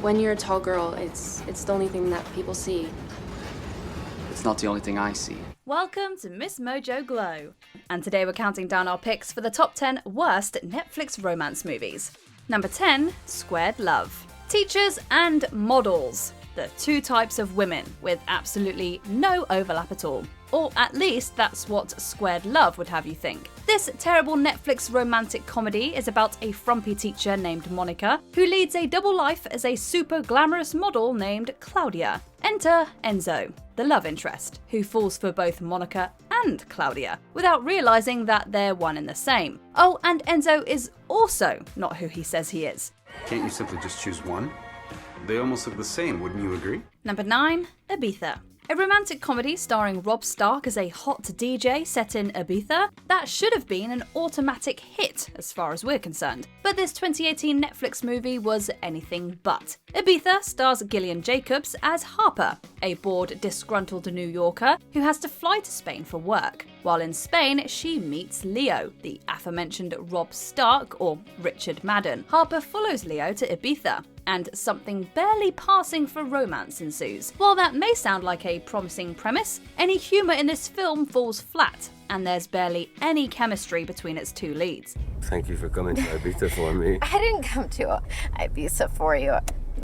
When you're a tall girl, it's the only thing that people see. It's not the only thing I see. Welcome to Miss Mojo Glow. And today we're counting down our picks for the top 10 worst Netflix romance movies. Number 10, Squared Love. Teachers and models. The two types of women with absolutely no overlap at all. Or at least that's what Squared Love would have you think. This terrible Netflix romantic comedy is about a frumpy teacher named Monica who leads a double life as a super glamorous model named Claudia. Enter Enzo, the love interest, who falls for both Monica and Claudia without realising that they're one and the same. Oh, and Enzo is also not who he says he is. Can't you simply just choose one? They almost look the same, wouldn't you agree? Number 9, Ibiza. A romantic comedy starring Rob Stark as a hot DJ set in Ibiza that should have been an automatic hit as far as we're concerned. But this 2018 Netflix movie was anything but. Ibiza stars Gillian Jacobs as Harper, a bored, disgruntled New Yorker who has to fly to Spain for work. While in Spain, she meets Leo, the aforementioned Rob Stark, or Richard Madden. Harper follows Leo to Ibiza, and something barely passing for romance ensues. While that may sound like a promising premise, any humour in this film falls flat, and there's barely any chemistry between its two leads. Thank you for coming to Ibiza for me. I didn't come to Ibiza for you.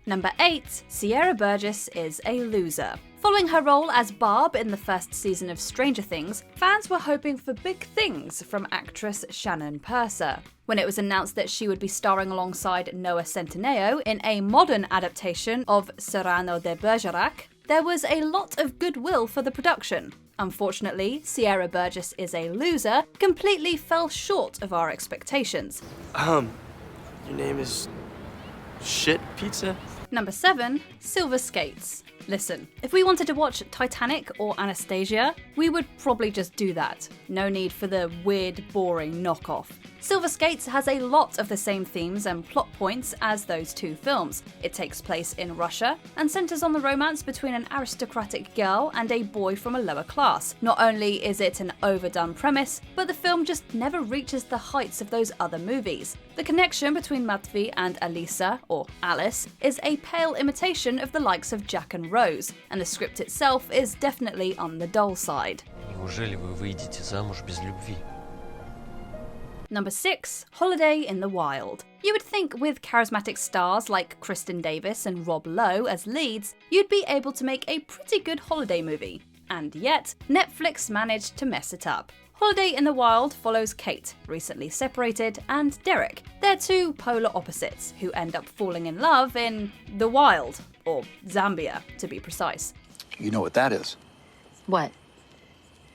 Number 8, Sierra Burgess is a loser. Following her role as Barb in the first season of Stranger Things, fans were hoping for big things from actress Shannon Purser. When it was announced that she would be starring alongside Noah Centineo in a modern adaptation of Cyrano de Bergerac, there was a lot of goodwill for the production. Unfortunately, Sierra Burgess is a loser completely fell short of our expectations. Your name is Shit Pizza? Number 7, Silver Skates. Listen, if we wanted to watch Titanic or Anastasia, we would probably just do that. No need for the weird, boring knockoff. Silver Skates has a lot of the same themes and plot points as those two films. It takes place in Russia and centres on the romance between an aristocratic girl and a boy from a lower class. Not only is it an overdone premise, but the film just never reaches the heights of those other movies. The connection between Matvey and Alisa, or Alice, is a pale imitation of the likes of Jack and Rose, and the script itself is definitely on the dull side. Неужели вы выйдете замуж без любви? Number 6, Holiday in the Wild. You would think with charismatic stars like Kristen Davis and Rob Lowe as leads, you'd be able to make a pretty good holiday movie. And yet, Netflix managed to mess it up. Holiday in the Wild follows Kate, recently separated, and Derek. They're two polar opposites who end up falling in love in the wild, or Zambia, to be precise. You know what that is? What?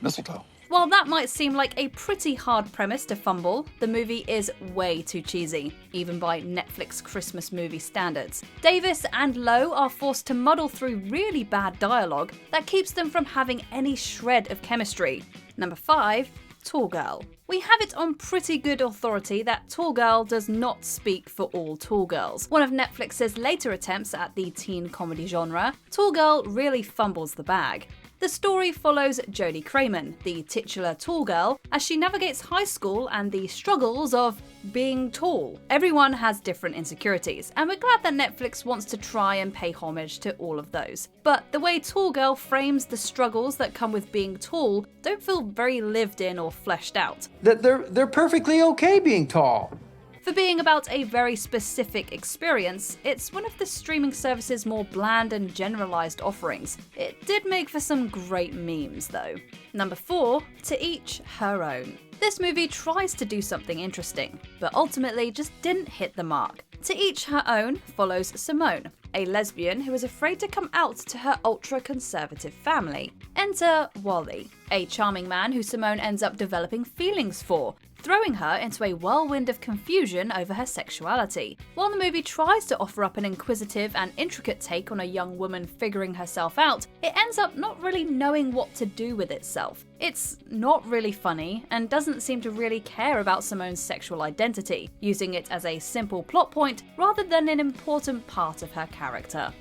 Mistletoe. While that might seem like a pretty hard premise to fumble, the movie is way too cheesy, even by Netflix Christmas movie standards. Davis and Lowe are forced to muddle through really bad dialogue that keeps them from having any shred of chemistry. Number 5, Tall Girl. We have it on pretty good authority that Tall Girl does not speak for all tall girls. One of Netflix's later attempts at the teen comedy genre, Tall Girl really fumbles the bag. The story follows Jodie Crayman, the titular tall girl, as she navigates high school and the struggles of being tall. Everyone has different insecurities, and we're glad that Netflix wants to try and pay homage to all of those. But the way Tall Girl frames the struggles that come with being tall don't feel very lived in or fleshed out. They're perfectly okay being tall. For being about a very specific experience, it's one of the streaming service's more bland and generalised offerings. It did make for some great memes though. Number 4, To Each Her Own. This movie tries to do something interesting, but ultimately just didn't hit the mark. To Each Her Own follows Simone, a lesbian who is afraid to come out to her ultra-conservative family. Enter Wally, a charming man who Simone ends up developing feelings for, throwing her into a whirlwind of confusion over her sexuality. While the movie tries to offer up an inquisitive and intricate take on a young woman figuring herself out, it ends up not really knowing what to do with itself. It's not really funny, and doesn't seem to really care about Simone's sexual identity, using it as a simple plot point rather than an important part of her character.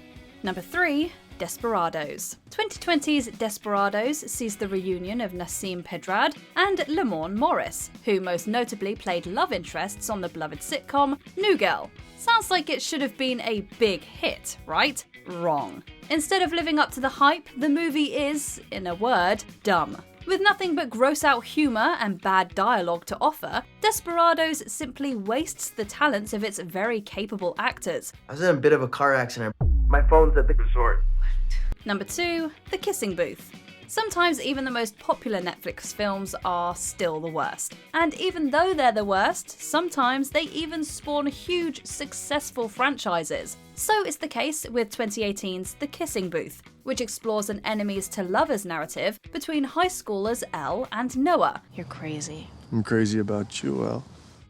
Number 3, Desperados. 2020's Desperados sees the reunion of Nassim Pedrad and Lamorne Morris, who most notably played love interests on the beloved sitcom New Girl. Sounds like it should have been a big hit, right? Wrong. Instead of living up to the hype, the movie is, in a word, dumb. With nothing but gross-out humour and bad dialogue to offer, Desperados simply wastes the talents of its very capable actors. I was in a bit of a car accident. My phone's at the resort. Number 2, The Kissing Booth. Sometimes even the most popular Netflix films are still the worst. And even though they're the worst, sometimes they even spawn huge, successful franchises. So is the case with 2018's The Kissing Booth, which explores an enemies to lovers narrative between high schoolers Elle and Noah. You're crazy. I'm crazy about you, Elle.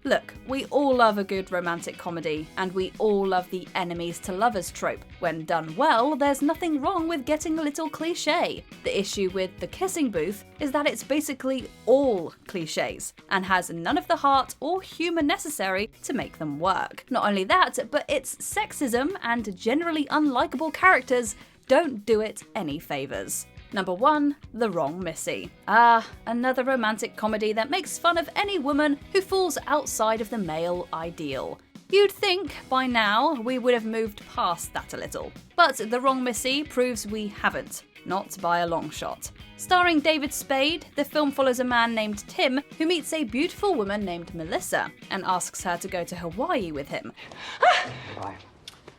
Look, we all love a good romantic comedy, and we all love the enemies to lovers trope. When done well, there's nothing wrong with getting a little cliche. The issue with The Kissing Booth is that it's basically all cliches, and has none of the heart or humour necessary to make them work. Not only that, but its sexism and generally unlikable characters don't do it any favours. Number 1, The Wrong Missy. Another romantic comedy that makes fun of any woman who falls outside of the male ideal. You'd think by now we would have moved past that a little. But The Wrong Missy proves we haven't, not by a long shot. Starring David Spade, the film follows a man named Tim who meets a beautiful woman named Melissa and asks her to go to Hawaii with him.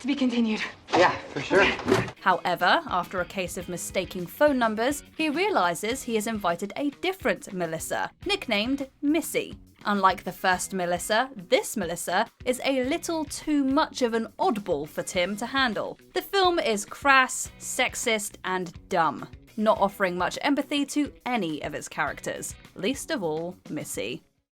To be continued. Yeah, for sure. However, after a case of mistaking phone numbers, he realises he has invited a different Melissa, nicknamed Missy. Unlike the first Melissa, this Melissa is a little too much of an oddball for Tim to handle. The film is crass, sexist, and dumb, not offering much empathy to any of its characters, least of all Missy.